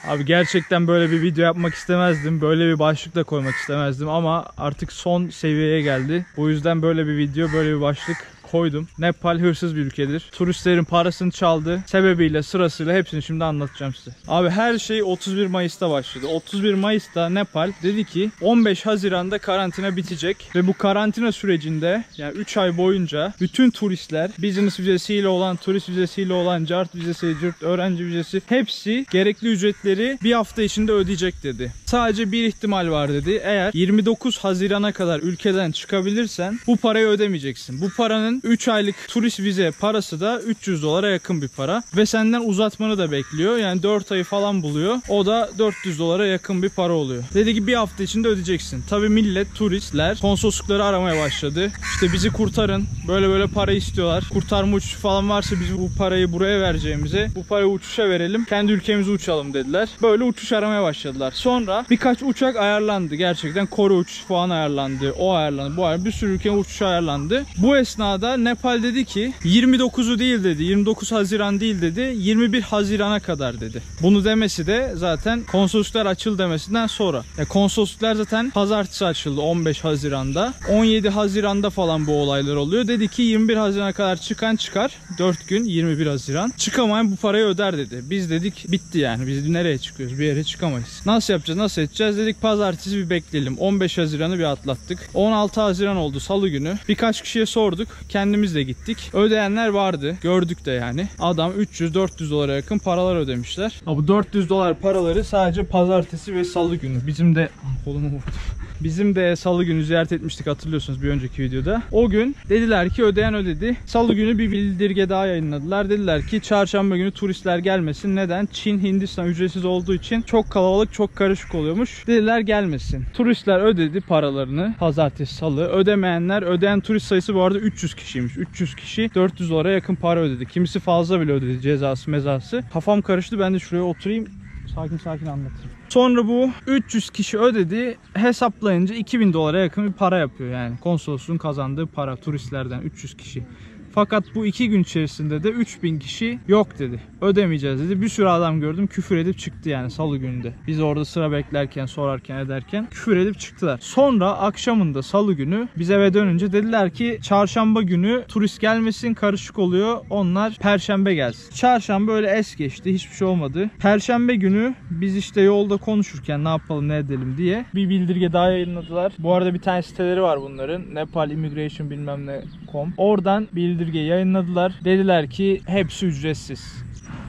Abi gerçekten böyle bir video yapmak istemezdim. Böyle bir başlık da koymak istemezdim ama artık son seviyeye geldi. Bu yüzden böyle bir video, böyle bir başlık koydum. Nepal hırsız bir ülkedir. Turistlerin parasını çaldı. Sebebiyle, sırasıyla hepsini şimdi anlatacağım size. Abi her şey 31 Mayıs'ta başladı. 31 Mayıs'ta Nepal dedi ki 15 Haziran'da karantina bitecek ve bu karantina sürecinde yani 3 ay boyunca bütün turistler, business vizesiyle olan, turist vizesiyle olan, cart vizesi, öğrenci vizesi hepsi gerekli ücretleri bir hafta içinde ödeyecek dedi. Sadece bir ihtimal var dedi. Eğer 29 Haziran'a kadar ülkeden çıkabilirsen bu parayı ödemeyeceksin. Bu paranın 3 aylık turist vize parası da 300 dolara yakın bir para. Ve senden uzatmanı da bekliyor. Yani 4 ayı falan buluyor. O da 400 dolara yakın bir para oluyor. Dedi ki bir hafta içinde ödeyeceksin. Tabi millet, turistler konsoloslukları aramaya başladı. İşte bizi kurtarın. Böyle böyle para istiyorlar. Kurtarma uçuşu falan varsa biz bu parayı buraya vereceğimize bu parayı uçuşa verelim. Kendi ülkemize uçalım dediler. Böyle uçuş aramaya başladılar. Sonra birkaç uçak ayarlandı. Gerçekten Kore uçuşu falan ayarlandı. O ayarlandı. Bu ayarlandı. Bir sürü ülkenin uçuşu ayarlandı. Bu esnada Nepal dedi ki 29'u değil dedi. 29 Haziran değil dedi. 21 Haziran'a kadar dedi. Bunu demesi de zaten konsolosluklar açıldı demesinden sonra. Konsolosluklar zaten pazartesi açıldı 15 Haziran'da. 17 Haziran'da falan bu olaylar oluyor. Dedi ki 21 Haziran'a kadar çıkan çıkar. 4 gün 21 Haziran. Çıkamayan bu parayı öder dedi. Biz dedik bitti yani. Biz nereye çıkıyoruz? Bir yere çıkamayız. Nasıl yapacağız? Nasıl edeceğiz? Dedik pazartesi bir bekleyelim. 15 Haziran'ı bir atlattık. 16 Haziran oldu salı günü. Birkaç kişiye sorduk. Kendimiz de gittik. Ödeyenler vardı. Gördük de yani. Adam 300-400 dolara yakın paralar ödemişler. Bu 400 dolar paraları sadece pazartesi ve salı günü. Bizim de kolumu vurdu. Bizim de salı günü ziyaret etmiştik, hatırlıyorsunuz bir önceki videoda. O gün dediler ki ödeyen ödedi. Salı günü bir bildirge daha yayınladılar. Dediler ki çarşamba günü turistler gelmesin. Neden? Çin, Hindistan ücretsiz olduğu için çok kalabalık, çok karışık oluyormuş. Dediler gelmesin. Turistler ödedi paralarını pazartesi, salı. Ödemeyenler, ödeyen turist sayısı bu arada 300 kişiymiş. 300 kişi 400 dolara yakın para ödedi. Kimisi fazla bile ödedi, cezası mezası. Kafam karıştı, ben de şuraya oturayım. Sakin sakin anlatayım. Sonra bu 300 kişi ödedi. Hesaplayınca 2000 dolara yakın bir para yapıyor yani. Konsolosluğun kazandığı para turistlerden 300 kişi. Fakat bu 2 gün içerisinde de 3000 kişi yok dedi. Ödemeyeceğiz dedi. Bir sürü adam gördüm küfür edip çıktı yani salı gününde. Biz orada sıra beklerken, sorarken, ederken küfür edip çıktılar. Sonra akşamında salı günü biz eve dönünce dediler ki çarşamba günü turist gelmesin, karışık oluyor. Onlar perşembe gelsin. Çarşamba öyle es geçti. Hiçbir şey olmadı. Perşembe günü biz işte yolda konuşurken ne yapalım ne edelim diye bir bildirge daha yayınladılar. Bu arada bir tane siteleri var bunların. Nepal Immigration bilmem ne.com. Oradan bildirge yayınladılar. Dediler ki hepsi ücretsiz.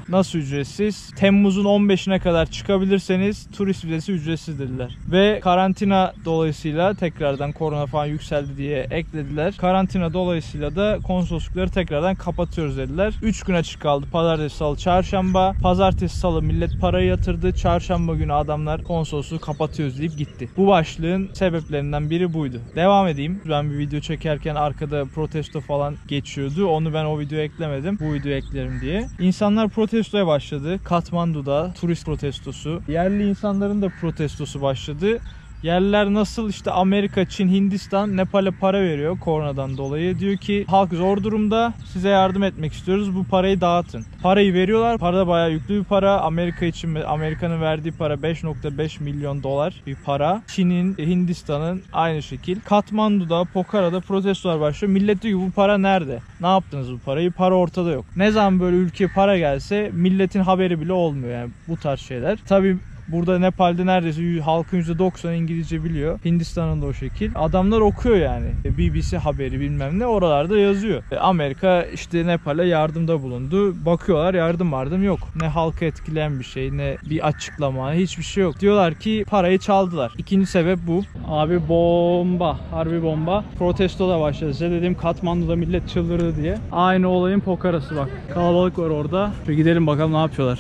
Nasıl ücretsiz? Temmuz'un 15'ine kadar çıkabilirseniz turist vizesi ücretsiz dediler. Ve karantina dolayısıyla tekrardan korona falan yükseldi diye eklediler. Karantina dolayısıyla da konsoloslukları tekrardan kapatıyoruz dediler. 3 gün açık kaldı. Pazartesi, salı, çarşamba. Pazartesi, salı millet parayı yatırdı. Çarşamba günü adamlar konsolosluğu kapatıyoruz deyip gitti. Bu başlığın sebeplerinden biri buydu. Devam edeyim. Ben bir video çekerken arkada protesto falan geçiyordu. Onu ben o videoya eklemedim. Bu videoyu eklerim diye. İnsanlar protestoya başladı. Katmandu'da turist protestosu. Yerli insanların da protestosu başladı. Yerliler nasıl işte Amerika, Çin, Hindistan Nepal'e para veriyor koronadan dolayı. Diyor ki halk zor durumda, size yardım etmek istiyoruz, bu parayı dağıtın. Parayı veriyorlar. Para da bayağı yüklü bir para. Amerika için, Amerika'nın verdiği para 5.5 milyon dolar bir para. Çin'in, Hindistan'ın aynı şekil. Katmandu'da, Pokhara'da protestolar başlıyor. Millet diyor ki bu para nerede? Ne yaptınız bu parayı? Para ortada yok. Ne zaman böyle ülkeye para gelse milletin haberi bile olmuyor yani bu tarz şeyler. Tabii burada Nepal'de neredeyse halkın %90 İngilizce biliyor. Hindistan'ın da o şekil. Adamlar okuyor yani. BBC haberi bilmem ne oralarda yazıyor. Amerika işte Nepal'e yardımda bulundu. Bakıyorlar yardım yok. Ne halkı etkileyen bir şey, ne bir açıklama, hiçbir şey yok. Diyorlar ki parayı çaldılar. İkinci sebep bu. Abi bomba, harbi bomba. Protesto da başladı. Size dediğim Katmandu'da millet çıldırdı diye. Aynı olayın Pokhara'sı bak. Kalabalık var orada. Bir gidelim bakalım ne yapıyorlar.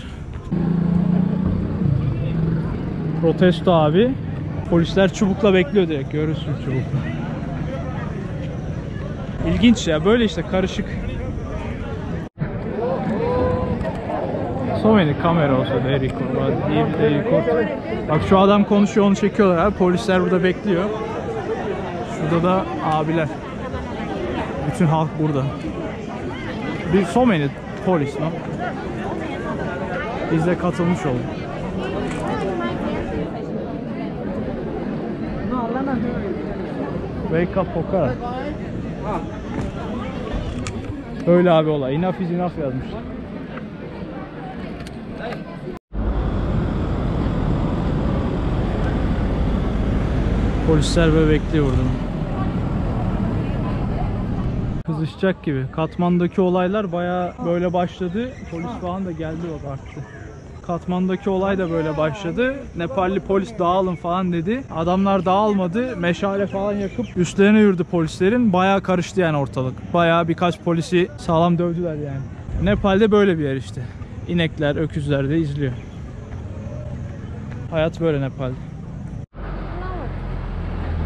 Protesto abi. Polisler çubukla bekliyor direkt. Görürsün çubukla. İlginç ya. Böyle işte karışık. So many camera also they record. Bak şu adam konuşuyor, onu çekiyorlar abi. Polisler burada bekliyor. Şurada da abiler. Bütün halk burada. So many polis no? Biz de katılmış olduk. Wake up Pokhara. Öyle abi olay. Enough is enough yazmış. Polisler böyle bekliyor burada. Kızışacak gibi. Katman'daki olaylar bayağı böyle başladı. Polis falan da geldi, bak arttı. Katman'daki olay da böyle başladı. Nepalli polis dağılın falan dedi. Adamlar dağılmadı. Meşale falan yakıp üstlerine yürüdü polislerin. Bayağı karıştı yani ortalık. Bayağı birkaç polisi sağlam dövdüler yani. Nepal'de böyle bir yer işte. İnekler, öküzler de izliyor. Hayat böyle Nepal'de.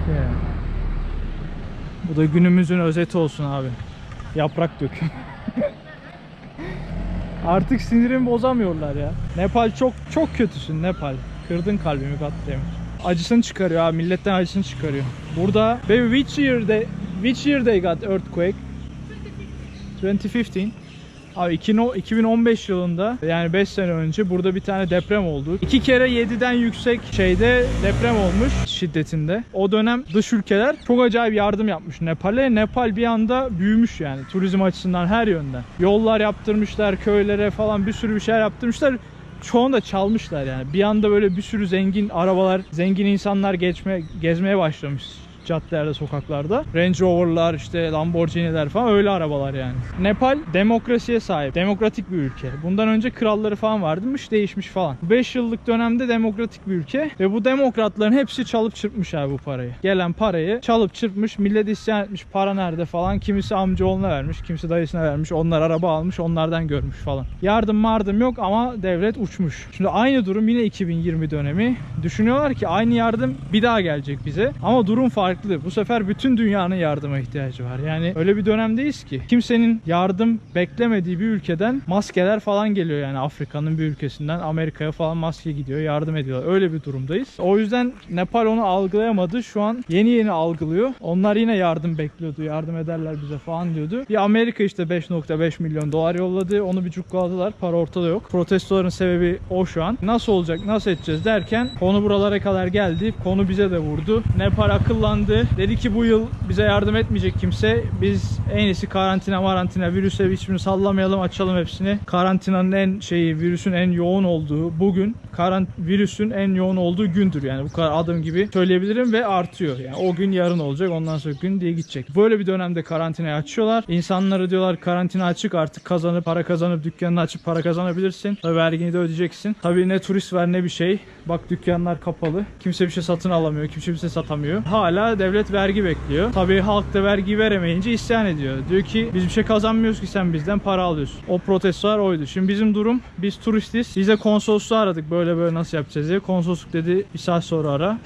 Yeah. Bu da günümüzün özeti olsun abi. Yaprak döküm. Artık sinirimi bozamıyorlar ya. Nepal çok kötüsün Nepal. Kırdın kalbimi Katdemir. Acısını çıkarıyor abi, milletten acısını çıkarıyor. Burada baby which year they got earthquake? 2015. Abi 2015 yılında, yani 5 sene önce burada bir tane deprem oldu. 2 kere 7'den yüksek şeyde deprem olmuş şiddetinde. O dönem dış ülkeler çok acayip yardım yapmış Nepal'e. Nepal bir anda büyümüş yani turizm açısından her yönden. Yollar yaptırmışlar, köylere falan bir sürü bir şeyler yaptırmışlar. Çoğunu da çalmışlar yani. Bir anda böyle bir sürü zengin arabalar, zengin insanlar gezmeye başlamış caddelerde, sokaklarda. Range Rover'lar, işte Lamborghini'ler falan, öyle arabalar yani. Nepal demokrasiye sahip. Demokratik bir ülke. Bundan önce kralları falan varmış, değişmiş falan. 5 yıllık dönemde demokratik bir ülke ve bu demokratların hepsi çalıp çırpmış abi bu parayı. Gelen parayı çalıp çırpmış, millet isyan etmiş, para nerede falan. Kimisi amcaoğluna vermiş, kimisi dayısına vermiş. Onlar araba almış, onlardan görmüş falan. Yardım yok ama devlet uçmuş. Şimdi aynı durum yine 2020 dönemi. Düşünüyorlar ki aynı yardım bir daha gelecek bize. Ama durum farklı. Bu sefer bütün dünyanın yardıma ihtiyacı var. Yani öyle bir dönemdeyiz ki kimsenin yardım beklemediği bir ülkeden maskeler falan geliyor yani. Afrika'nın bir ülkesinden Amerika'ya falan maske gidiyor, yardım ediyorlar. Öyle bir durumdayız. O yüzden Nepal onu algılayamadı. Şu an yeni algılıyor. Onlar yine yardım bekliyordu. Yardım ederler bize falan diyordu. Bir Amerika işte 5.5 milyon dolar yolladı. Onu bir cukkaladılar. Para ortada yok. Protestoların sebebi o şu an. Nasıl olacak, nasıl edeceğiz derken konu buralara kadar geldi. Konu bize de vurdu. Nepal akıllandı. Dedi ki bu yıl bize yardım etmeyecek kimse. Biz en iyisi karantina, virüse hiçbirini sallamayalım, açalım hepsini. Karantinanın virüsün en yoğun olduğu bugün, virüsün en yoğun olduğu gündür yani. Bu kadar adım gibi söyleyebilirim ve artıyor. Yani o gün yarın olacak, ondan sonra gün diye gidecek. Böyle bir dönemde karantinayı açıyorlar. İnsanlara diyorlar karantina açık, artık para kazanıp dükkanını açıp para kazanabilirsin. Tabii vergini de ödeyeceksin. Tabii ne turist var ne bir şey. Bak dükkanlar kapalı. Kimse bir şey satın alamıyor. Kimse bir şey satamıyor. Hala devlet vergi bekliyor. Tabii halk da vergi veremeyince isyan ediyor. Diyor ki biz bir şey kazanmıyoruz ki sen bizden para alıyorsun. O protestolar oydu. Şimdi bizim durum, biz turistiz. Biz de konsolosluğu aradık, böyle nasıl yapacağız diye. Konsolosluk dedi bir saat sonra ara.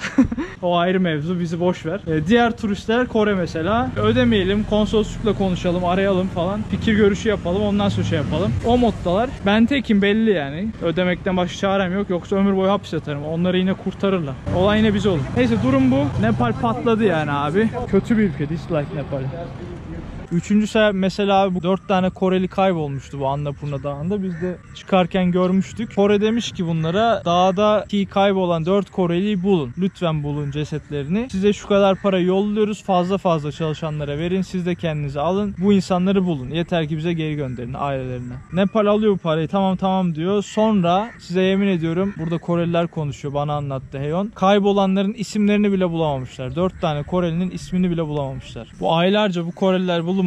O ayrı mevzu, bizi boş ver. Diğer turistler Kore mesela. Ödemeyelim, konsoloslukla konuşalım, arayalım falan. Fikir görüşü yapalım, ondan sonra şey yapalım. O moddalar. Ben tekim belli yani. Ödemekten başka çarem yok. Yoksa ömür boyu hapis yatarım. Onları yine kurtarırlar. Olay yine bize olur. Neyse durum bu. Nepal patladı yani abi. Kötü bir ülke. Dislike Nepal. Üçüncü sebep mesela abi, bu 4 tane Koreli kaybolmuştu bu Annapurna Dağı'nda. Biz de çıkarken görmüştük. Kore demiş ki bunlara, dağdaki kaybolan 4 Koreli'yi bulun. Lütfen bulun cesetlerini. Size şu kadar para yolluyoruz. Fazla çalışanlara verin. Siz de kendinize alın. Bu insanları bulun. Yeter ki bize geri gönderin ailelerine. Nepal alıyor bu parayı. Tamam diyor. Sonra size yemin ediyorum, burada Koreliler konuşuyor. Bana anlattı Heyon. Kaybolanların isimlerini bile bulamamışlar. 4 tane Koreli'nin ismini bile bulamamışlar. Bu aylarca bu Koreliler bulunmayınca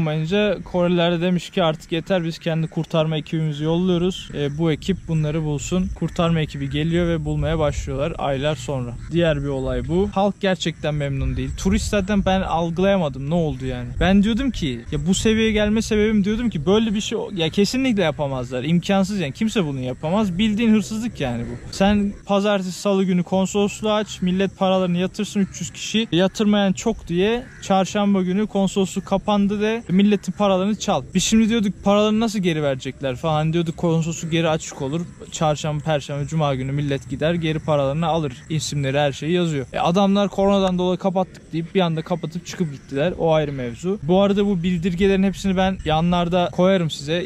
Koreliler de demiş ki artık yeter, biz kendi kurtarma ekibimizi yolluyoruz. Bu ekip bunları bulsun. Kurtarma ekibi geliyor ve bulmaya başlıyorlar aylar sonra. Diğer bir olay bu. Halk gerçekten memnun değil. Turistlerden ben algılayamadım ne oldu yani. Ben diyordum ki ya bu seviyeye gelme sebebim, diyordum ki böyle bir şey ya kesinlikle yapamazlar. İmkansız yani, kimse bunu yapamaz. Bildiğin hırsızlık yani bu. Sen pazartesi salı günü konsolosluğu aç, millet paralarını yatırsın, 300 kişi yatırmayan çok diye çarşamba günü konsolosluk kapandı de milletin paralarını çal. Biz şimdi diyorduk paralarını nasıl geri verecekler falan diyorduk, konsolosluk geri açık olur. Çarşamba, perşembe, cuma günü millet gider geri paralarını alır. İsimleri, her şeyi yazıyor. Adamlar koronadan dolayı kapattık deyip bir anda kapatıp çıkıp gittiler. O ayrı mevzu. Bu arada bu bildirgelerin hepsini ben yanlarda koyarım size.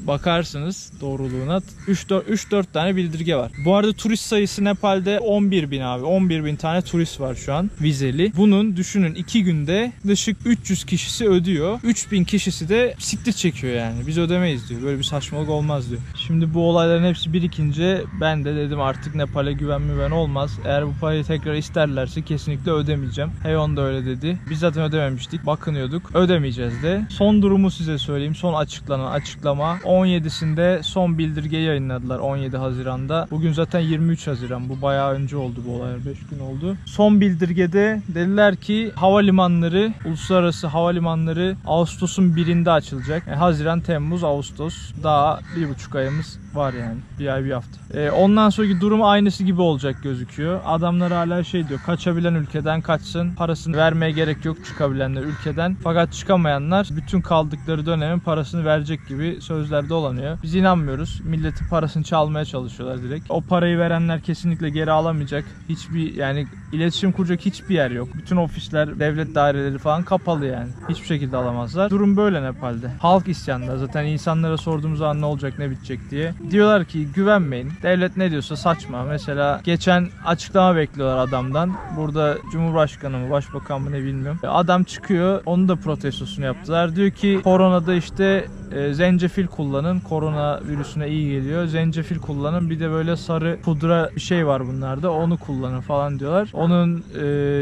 bakarsınız doğruluğuna. 3-4 tane bildirge var. Bu arada turist sayısı Nepal'de 11.000 abi. 11.000 tane turist var şu an vizeli. Bunun düşünün 2 günde yaklaşık 300 kişisi ödüyor. 3000 kişisi de siktir çekiyor yani. Biz ödemeyiz diyor. Böyle bir saçmalık olmaz diyor. Şimdi bu olayların hepsi birikince ben de dedim artık Nepal'e güven olmaz. Eğer bu parayı tekrar isterlerse kesinlikle ödemeyeceğim. Heyon da öyle dedi. Biz zaten ödememiştik. Bakınıyorduk. Ödemeyeceğiz de. Son durumu size söyleyeyim. Son açıklanan açıklama. 17'sinde son bildirgeyi yayınladılar. 17 Haziran'da. Bugün zaten 23 Haziran. Bu bayağı önce oldu bu olaylar. 5 gün oldu. Son bildirgede dediler ki havalimanları, uluslararası havalimanları Ağustos'un 1'inde açılacak. Haziran, Temmuz, Ağustos. Daha 1,5 ayımız var yani. Bir ay bir hafta. Ondan sonraki durum aynısı gibi olacak gözüküyor. Adamlar hala şey diyor. Kaçabilen ülkeden kaçsın. Parasını vermeye gerek yok çıkabilenler ülkeden. Fakat çıkamayanlar bütün kaldıkları dönemin parasını verecek gibi sözler dolanıyor. Biz inanmıyoruz. Milletin parasını çalmaya çalışıyorlar direkt. O parayı verenler kesinlikle geri alamayacak. Hiçbir yani iletişim kuracak hiçbir yer yok. Bütün ofisler, devlet daireleri falan kapalı yani. Hiçbir şekilde alamazlar. Durum böyle Nepal'de. Halk isyanda. Zaten insanlara sorduğumuz zaman ne olacak ne bitecek diye. Diyorlar ki güvenmeyin. Devlet ne diyorsa saçma. Mesela geçen açıklama bekliyorlar adamdan. Burada Cumhurbaşkanı mı, Başbakan mı ne bilmiyorum. Adam çıkıyor. Onun da protestosunu yaptılar. Diyor ki koronada işte zencefil kullanın. Korona virüsüne iyi geliyor. Zencefil kullanın. Bir de böyle sarı pudra bir şey var bunlarda. Onu kullanın falan diyorlar. Onun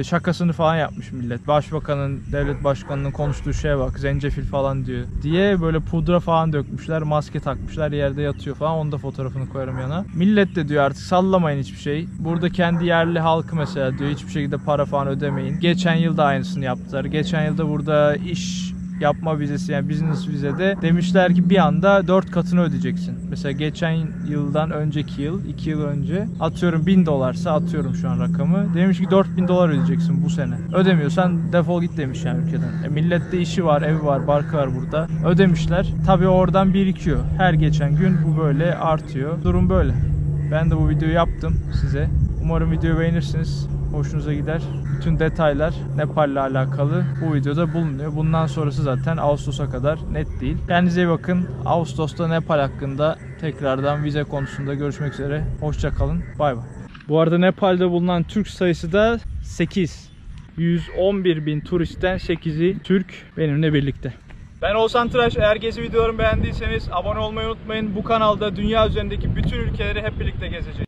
şakasını falan yapmış millet. Başbakanın, devlet başkanının konuştuğu şeye bak. Zencefil falan diyor. Diye böyle pudra falan dökmüşler. Maske takmışlar. Yerde yatıyor falan. Onu da fotoğrafını koyarım yana. Millet de diyor artık sallamayın hiçbir şey. Burada kendi yerli halkı mesela diyor hiçbir şekilde para falan ödemeyin. Geçen yıl da aynısını yaptılar. Geçen yılda burada iş yapma vizesi yani business vizede demişler ki bir anda 4 katını ödeyeceksin. Mesela geçen yıldan önceki yıl 2 yıl önce atıyorum $1000'sa atıyorum şu an rakamı. Demiş ki $4000 ödeyeceksin bu sene. Ödemiyorsan defol git demiş yani ülkeden. Millette işi var, evi var, barkı var burada. Ödemişler. Tabii oradan birikiyor. Her geçen gün bu böyle artıyor. Durum böyle. Ben de bu videoyu yaptım size. Umarım videoyu beğenirsiniz. Hoşunuza gider. Bütün detaylar Nepal'le alakalı bu videoda bulunuyor. Bundan sonrası zaten Ağustos'a kadar net değil. Kendinize iyi bakın. Ağustos'ta Nepal hakkında tekrardan vize konusunda görüşmek üzere. Hoşça kalın. Bay bay. Bu arada Nepal'de bulunan Türk sayısı da 8. 111.000 turistten 8'i Türk benimle birlikte. Ben Oğuzhan Tıraş. Eğer gezi videolarımı beğendiyseniz abone olmayı unutmayın. Bu kanalda dünya üzerindeki bütün ülkeleri hep birlikte gezeceğiz.